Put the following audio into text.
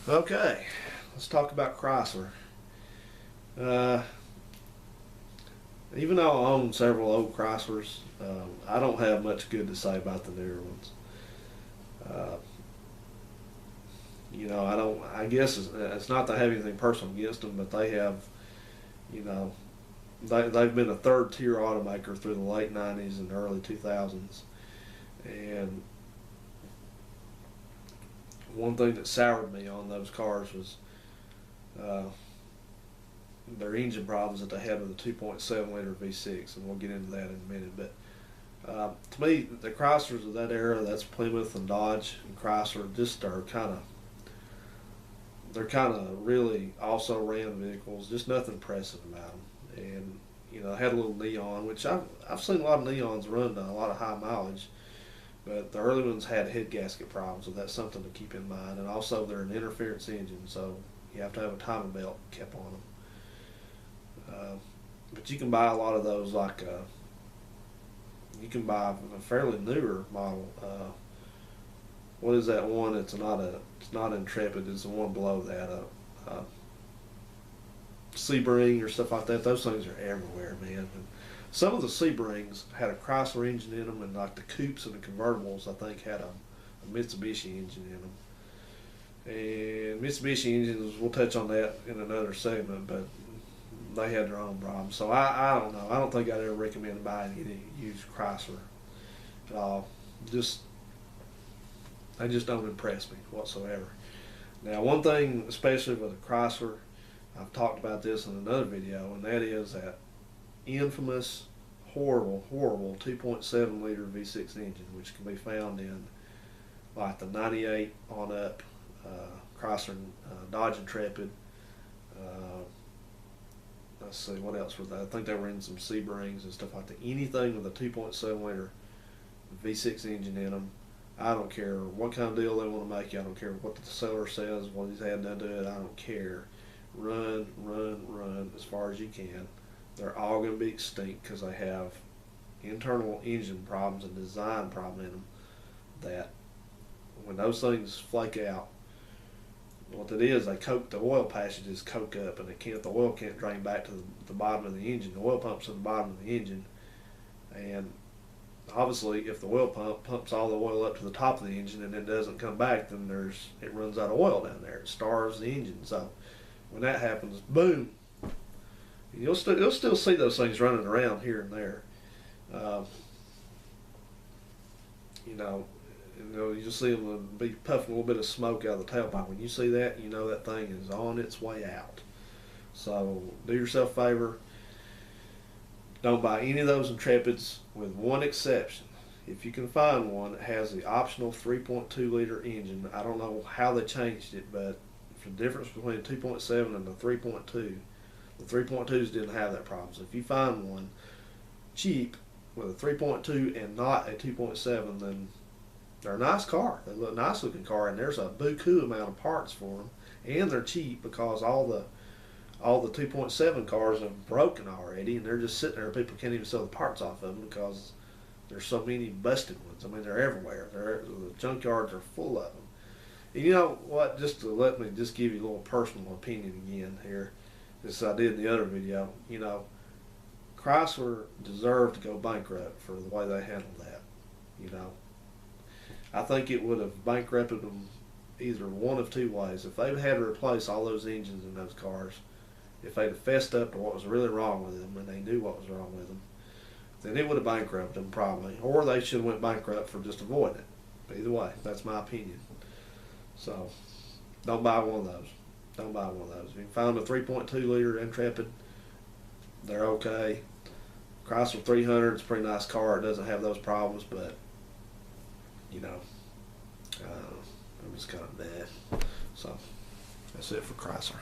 Okay, let's talk about Chrysler. Uh, Even though I own several old Chryslers, I don't have much good to say about the newer ones. Uh, I don't. I guess it's not that I have anything personal against them, but they have, you know, they've been a third tier automaker through the late '90s and early 2000s, and one thing that soured me on those cars was uh, their engine problems that they had with the 2.7 liter V6, and we'll get into that in a minute. But to me, the Chryslers of that era, that's Plymouth and Dodge and Chrysler, just are they're kind of really also ran vehicles, just nothing impressive about them. And had a little neon, which I've seen a lot of neons run a lot of high mileage, but the early ones had head gasket problems, so that's something to keep in mind. And also, they're an interference engine, so you have to have a timing belt kept on them. But you can buy a lot of those, like you can buy a fairly newer model. What is that one? It's not Intrepid. It's the one below that. Sebring or stuff like that. Those things are everywhere, man. And some of the Sebrings had a Chrysler engine in them, and like the coupes and the convertibles, I think, had a Mitsubishi engine in them. And Mitsubishi engines, we'll touch on that in another segment, but they had their own problems. So I don't know. I don't think I'd ever recommend buying any used Chrysler at all. They just don't impress me whatsoever. Now, one thing, especially with a Chrysler, I've talked about this in another video, and that is that infamous, horrible 2.7 liter V6 engine, which can be found in like the 98 on up Chrysler Dodge Intrepid. Let's see, what else was that? I think they were in some Sebrings and stuff like that. Anything with a 2.7 liter V6 engine in them, I don't care what kind of deal they want to make you. I don't care what the seller says, what he's had done to it. I don't care. Run as far as you can. They're all going to be extinct because they have internal engine problems and design problem in them that when those things flake out, what it is, the oil passages coke up, and the oil can't drain back to the bottom of the engine. The oil pump's at the bottom of the engine, and obviously, if the oil pump pumps all the oil up to the top of the engine and it doesn't come back, then it runs out of oil down there. It starves the engine. So when that happens, boom, you'll still see those things running around here and there. Uh, you'll see them be puffing a little bit of smoke out of the tailpipe. When you see that, you know that thing is on its way out. So do yourself a favor. Don't buy any of those Intrepids, with one exception. If you can find one that has the optional 3.2 liter engine, I don't know how they changed it, but for the difference between the 2.7 and the 3.2, the 3.2s didn't have that problem. So if you find one cheap with a 3.2 and not a 2.7, then they're a nice car. They look nice looking car, and there's a buku amount of parts for them, and they're cheap because all the 2.7 cars have broken already, and they're just sitting there. People can't even sell the parts off of them because there's so many busted ones. I mean, they're everywhere. The junkyards are full of them. And you know what? Just to let me just give you a little personal opinion again here, as I did in the other video. Chrysler deserved to go bankrupt for the way they handled that. I think it would have bankrupted them either one of two ways. If they had to replace all those engines in those cars, if they'd have fessed up to what was really wrong with them and they knew what was wrong with them, then it would have bankrupted them probably. Or they should have went bankrupt for just avoiding it. But either way, that's my opinion. So, don't buy one of those. Don't buy one of those. If you can find a 3.2 liter Intrepid, they're okay. Chrysler 300 is a pretty nice car. It doesn't have those problems, but, I'm just kind of bad. So, that's it for Chrysler.